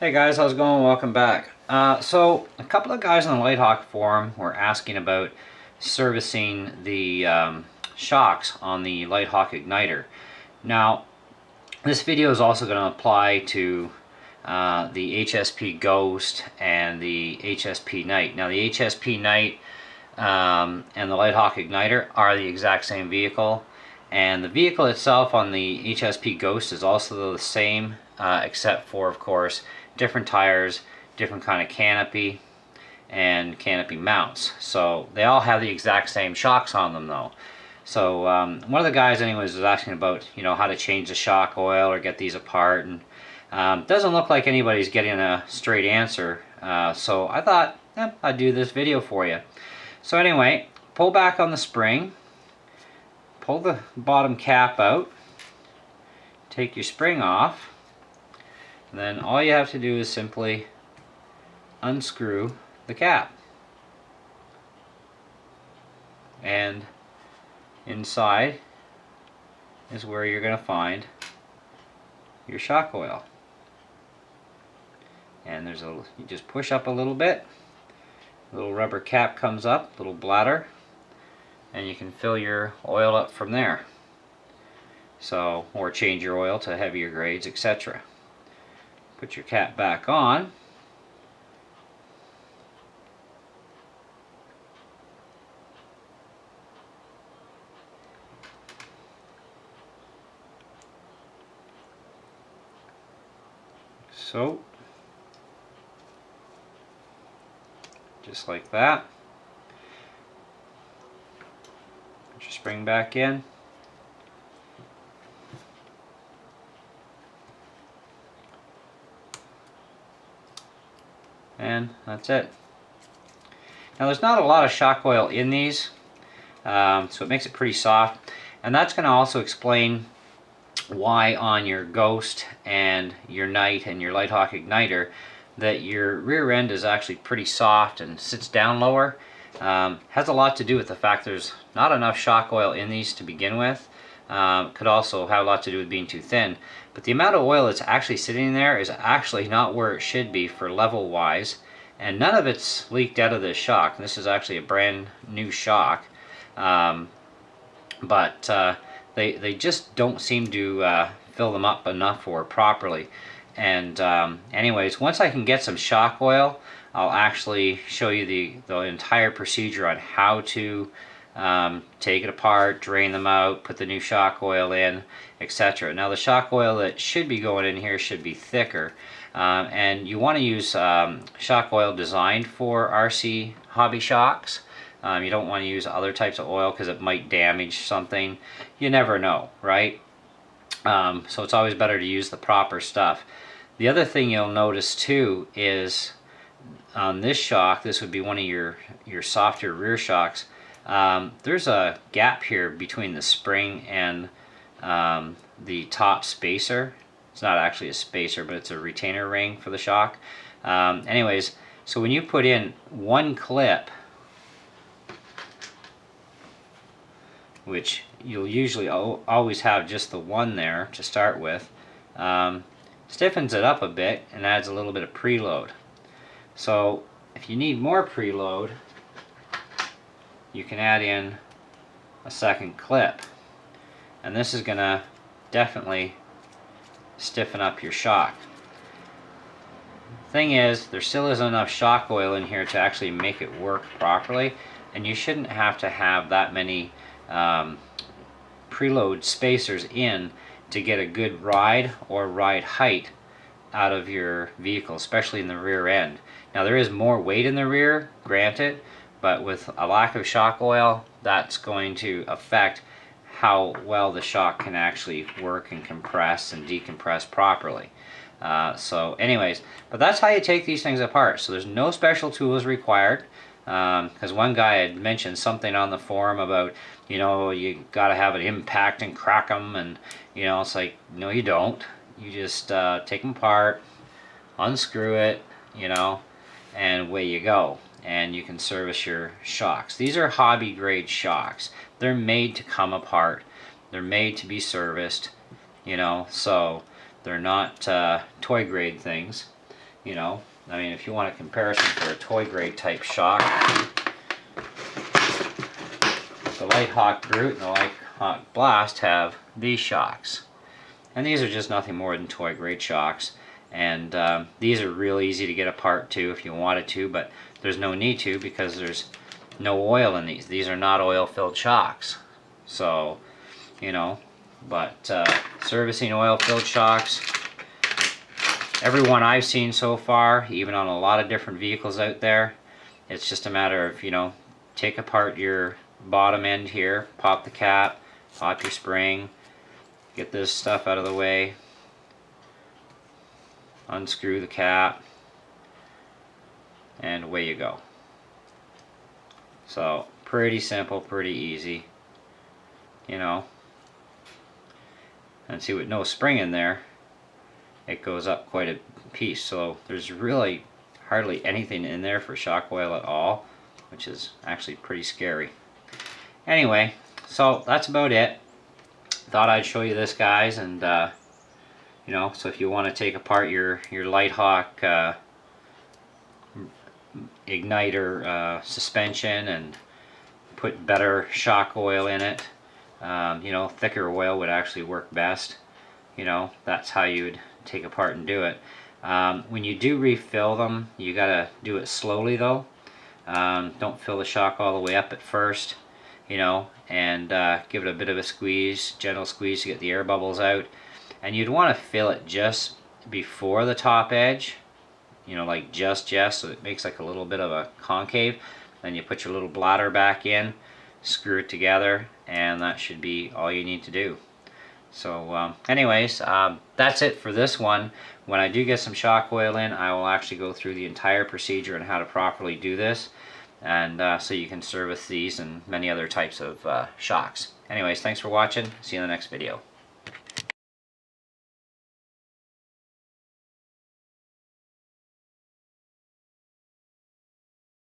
Hey guys, how's it going? Welcome back. So a couple of guys on the Lighthawk forum were asking about servicing the shocks on the Lighthawk igniter. Now, this video is also going to apply to the HSP Ghost and the HSP Knight. Now, the HSP Knight and the Lighthawk igniter are the exact same vehicle, and the vehicle itself on the HSP Ghost is also the same, except for, of course, different tires, different kind of canopy, and canopy mounts. So they all have the exact same shocks on them though. So one of the guys anyways was asking about, how to change the shock oil or get these apart, and doesn't look like anybody's getting a straight answer. So I thought I'd do this video for you. So anyway, pull back on the spring, pull the bottom cap out, take your spring off, and then all you have to do is simply unscrew the cap. And inside is where you're going to find your shock oil. And there's you just push up a little bit, a little rubber cap comes up, little bladder, and you can fill your oil up from there. So, or change your oil to heavier grades, etc. Put your cap back on. So, just like that. Put your spring back in. And that's it. Now there's not a lot of shock oil in these, so it makes it pretty soft. And that's going to also explain why on your Ghost and your Knight and your Lighthawk igniter that your rear end is actually pretty soft and sits down lower. Has a lot to do with the fact there's not enough shock oil in these to begin with. Could also have a lot to do with being too thin. But the amount of oil that's actually sitting there is actually not where it should be for level wise. And none of it's leaked out of this shock. This is actually a brand new shock. They just don't seem to fill them up enough or properly. And anyways, once I can get some shock oil, I'll actually show you the entire procedure on how to take it apart, drain them out, put the new shock oil in, etc. Now the shock oil that should be going in here should be thicker, and you want to use shock oil designed for RC hobby shocks. You don't want to use other types of oil because it might damage something. You never know, right? So it's always better to use the proper stuff. The other thing you'll notice too is on this shock, this would be one of your softer rear shocks, there's a gap here between the spring and the top spacer. It's not actually a spacer, but it's a retainer ring for the shock. Anyways, so when you put in one clip, which you'll usually always have just the one there to start with, stiffens it up a bit and adds a little bit of preload. So if you need more preload, you can add in a second clip, and this is gonna definitely stiffen up your shock. Thing is, there still isn't enough shock oil in here to actually make it work properly, and you shouldn't have to have that many preload spacers in to get a good ride or ride height out of your vehicle, especially in the rear end. Now there is more weight in the rear, granted, but with a lack of shock oil, that's going to affect how well the shock can actually work and compress and decompress properly. So anyways, but that's how you take these things apart. So there's no special tools required, because one guy had mentioned something on the forum about, you got to have an impact and crack them, and it's like, no, you don't. You just take them apart, unscrew it, and away you go, and you can service your shocks. These are hobby grade shocks. They're made to come apart. They're made to be serviced, so they're not toy grade things. You know, I mean, if you want a comparison for a toy grade type shock, the Lighthawk Brute and the Lighthawk Blast have these shocks. And these are just nothing more than toy grade shocks. And these are real easy to get apart too if you wanted to, but there's no need to because there's no oil in these. These are not oil filled shocks. So, you know, but servicing oil filled shocks, every one I've seen so far, even on a lot of different vehicles out there, it's just a matter of, you know, take apart your bottom end here, pop the cap, pop your spring, get this stuff out of the way, unscrew the cap, and away you go. So pretty simple, pretty easy, you know. And see, with no spring in there, it goes up quite a piece. So there's really hardly anything in there for shock oil at all, which is actually pretty scary. Anyway, so that's about it. Thought I'd show you this, guys, and you know, so if you want to take apart your Lighthawk igniter suspension and put better shock oil in it, you know, thicker oil would actually work best. You know, that's how you would take apart and do it. When you do refill them, you gotta do it slowly though. Don't fill the shock all the way up at first, you know, and give it a bit of a squeeze, gentle squeeze to get the air bubbles out. And you'd want to fill it just before the top edge, you know, like just so it makes like a little bit of a concave. Then you put your little bladder back in, screw it together, and that should be all you need to do. So anyways, that's it for this one. When I do get some shock oil in, I will actually go through the entire procedure and how to properly do this, and so you can service these and many other types of shocks. Anyways, thanks for watching. See you in the next video.